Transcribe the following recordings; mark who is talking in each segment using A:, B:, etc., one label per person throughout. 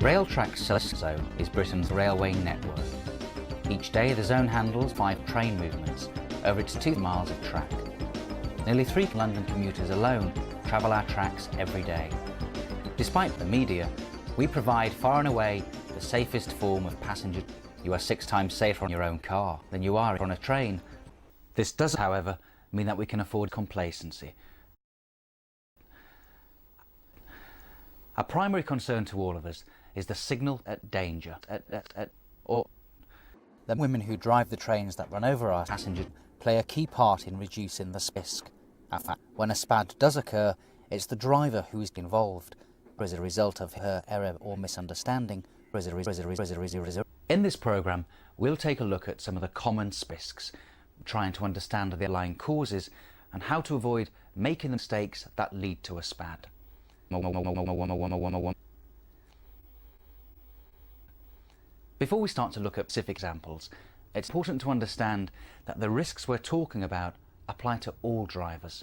A: Railtrack Zone is Britain's railway network. Each day the zone handles 5 train movements over its 2 miles of track. Nearly 3 London commuters alone travel our tracks every day. Despite the media, we provide far and away the safest form of passenger. You are 6 times safer on your own car than you are on a train. This does, however, mean that we can afford complacency. A primary concern to all of us is the signal at danger, or the women who drive the trains that run over our passengers play a key part in reducing the Spisks. When a SPAD does occur, it's the driver who is involved, as a result of her error or misunderstanding. In this programme, we'll take a look at some of the common Spisks, trying to understand the underlying causes and how to avoid making the mistakes that lead to a SPAD. Before we start to look at specific examples, it's important to understand that the risks we're talking about apply to all drivers.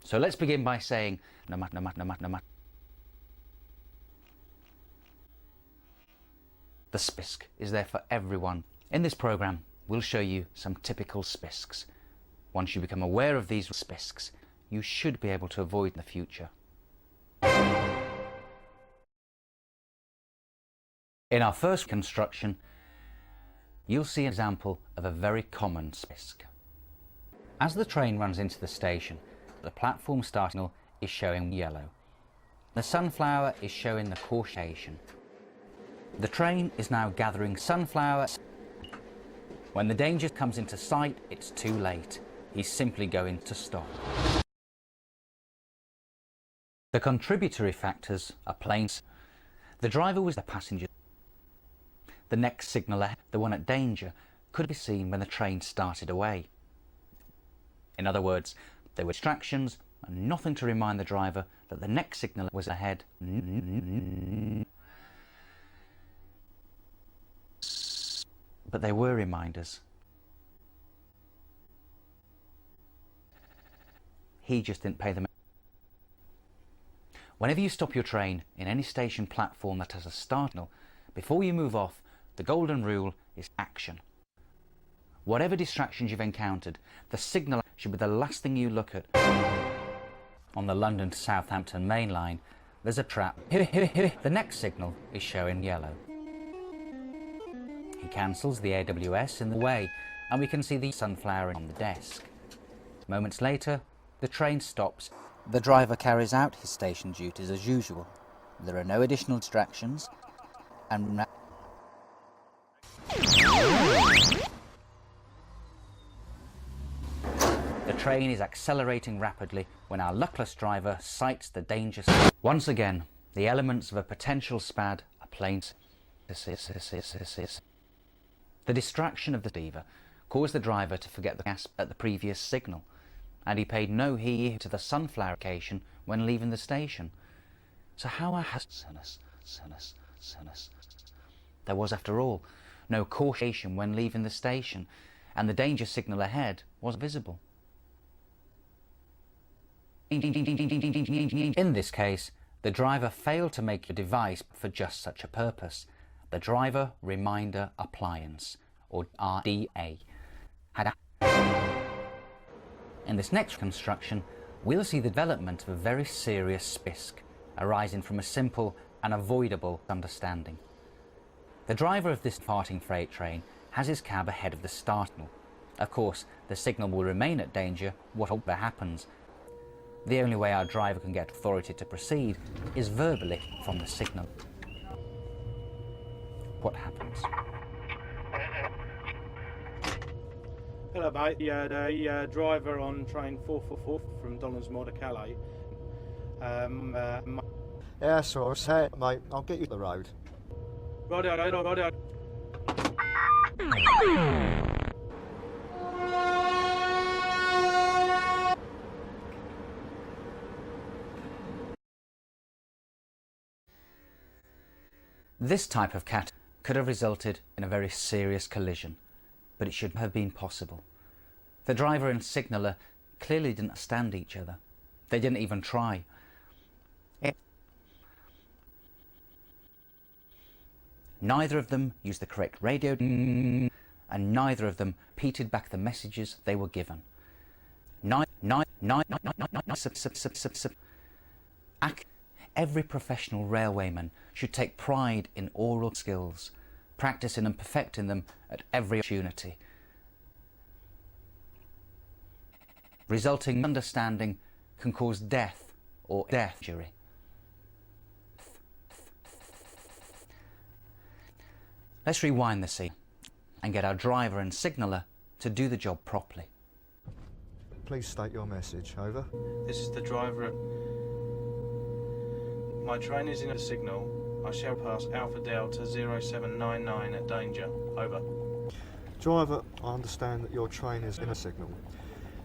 A: So let's begin by saying, no matter. The Spisk is there for everyone. In this programme, we'll show you some typical Spisks. Once you become aware of these Spisks, you should be able to avoid in the future. In our first construction, you'll see an example of a very common Spisk. As the train runs into the station, the platform start signal is showing yellow. The sunflower is showing the caution. The train is now gathering sunflower. When the danger comes into sight, it's too late. He's simply going to stop. The contributory factors are plain. The driver was the passenger. The next signal ahead, the one at danger, could be seen when the train started away. In other words, there were distractions and nothing to remind the driver that the next signal was ahead. But they were reminders. He just didn't pay them. Whenever you stop your train in any station platform that has a start signal, before you move off, the golden rule is action. Whatever distractions you've encountered, the signal should be the last thing you look at. On the London to Southampton main line, there's a trap. The next signal is showing yellow. He cancels the AWS in the way, and we can see the sunflower on the desk. Moments later, the train stops. The driver carries out his station duties as usual. There are no additional distractions, and the train is accelerating rapidly when our luckless driver sights the danger sign. Once again, the elements of a potential SPAD are plain. The distraction of the lever caused the driver to forget the gas at the previous signal, and he paid no heed to the sunflower location when leaving the station. So how has there was, after all, no caution when leaving the station, and the danger signal ahead was visible. In this case, the driver failed to make a device for just such a purpose. The Driver Reminder Appliance, or RDA. In this next construction, we'll see the development of a very serious Spisk, arising from a simple and avoidable understanding. The driver of this departing freight train has his cab ahead of the start signal. Of course, the signal will remain at danger whatever happens. The only way our driver can get authority to proceed is verbally from the signal. What happens?
B: Hello mate, the driver on train 444 from Donlands Moor to Calais.
C: Yeah, so say it, mate. I'll get you to the road.
B: Righto.
A: This type of cat could have resulted in a very serious collision, but it should have been possible. The driver and signaller clearly didn't understand each other. They didn't even try. Neither of them used the correct radio, and neither of them repeated back the messages they were given. Every professional railwayman should take pride in oral skills, practicing and perfecting them at every opportunity. Resulting understanding can cause death or death injury. Let's rewind the scene and get our driver and signaller to do the job properly.
C: Please state your message. Over.
B: This is the driver. My train is in a signal. I shall pass Alpha Delta 0799 at danger. Over.
C: Driver, I understand that your train is in a signal.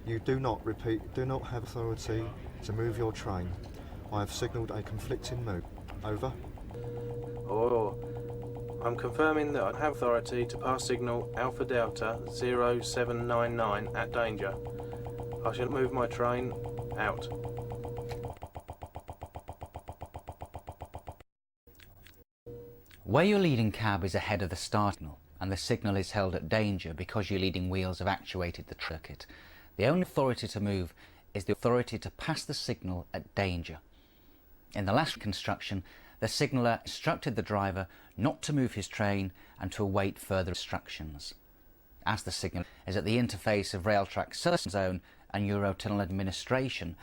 C: You do not have authority to move your train. I have signalled a conflicting move. Over.
B: Oh, I'm confirming that I have authority to pass signal Alpha Delta 0799 at danger. I shall move my train out.
A: Where your leading cab is ahead of the start signal and the signal is held at danger because your leading wheels have actuated the circuit, the only authority to move is the authority to pass the signal at danger. In the last construction, the signaller instructed the driver not to move his train and to await further instructions. As the signal is at the interface of Railtrack Service Zone and Eurotunnel administration,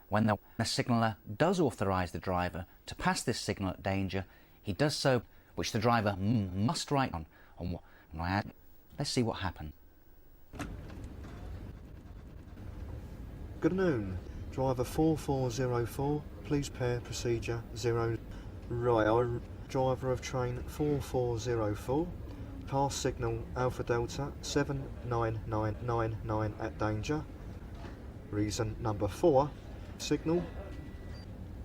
A: when the signaller does authorise the driver to pass this signal at danger, he does so, which the driver must write on. Let's see what happened.
C: Good noon. Driver 4404, please pair procedure 0. Right, driver of train 4404, pass signal Alpha Delta 79999 at danger. Reason number 4, signal.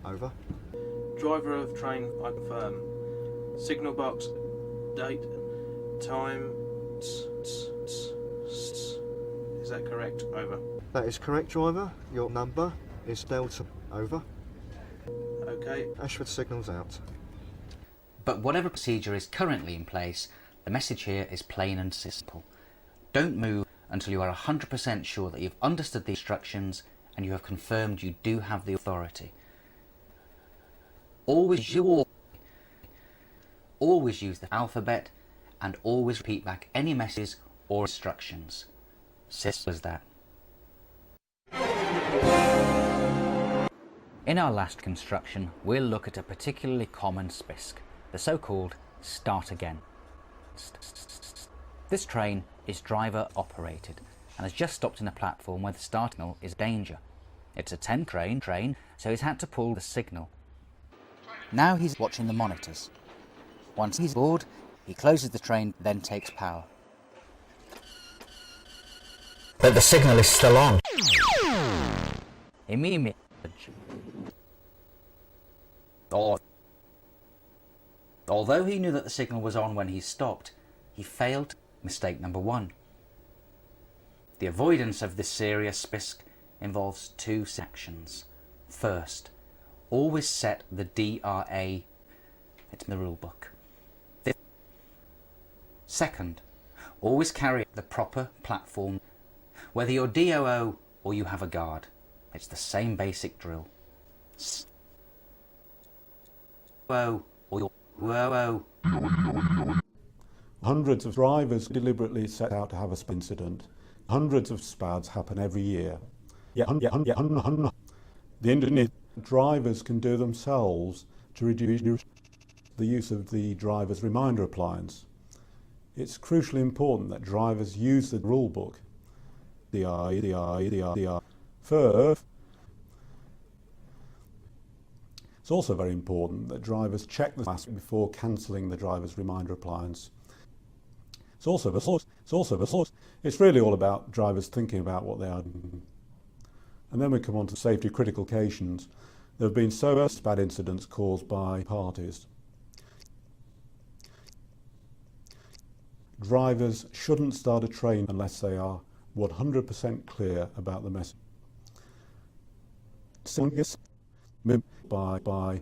C: Over.
B: Driver of train, I confirm. Signal box, date, time. Is that correct? Over.
C: That is correct, driver. Your number is Delta. Over.
B: Okay.
C: Ashford signals out.
A: But whatever procedure is currently in place, the message here is plain and simple. Don't move until you are 100% sure that you've understood the instructions and you have confirmed you do have the authority. Always use the alphabet and always repeat back any messages or instructions. Simple as that. In our last construction, we'll look at a particularly common Spisk, the so-called start again. This train is driver operated and has just stopped in a platform where the start signal is danger. It's a 10 train, so he's had to pull the signal. Now he's watching the monitors. Once he's bored, he closes the train, then takes power. But the signal is still on. Immediately. Although he knew that the signal was on when he stopped, he failed. Mistake number 1. The avoidance of this serious Spisk involves 2 sections. First, always set the DRA. It's in the rule book. Second, always carry the proper platform, whether you're DOO or you have a guard. It's the same basic drill.
D: Hundreds of drivers deliberately set out to have a incident. Hundreds of SPADs happen every year. The engineer drivers can do themselves to reduce the use of the driver's reminder appliance. It's crucially important that drivers use the rule book. First, it's also very important that drivers check the mask before cancelling the driver's reminder appliance. It's really all about drivers thinking about what they are doing. And then we come on to safety critical occasions. There have been so many bad incidents caused by parties. Drivers shouldn't start a train unless they are 100% clear about the message. By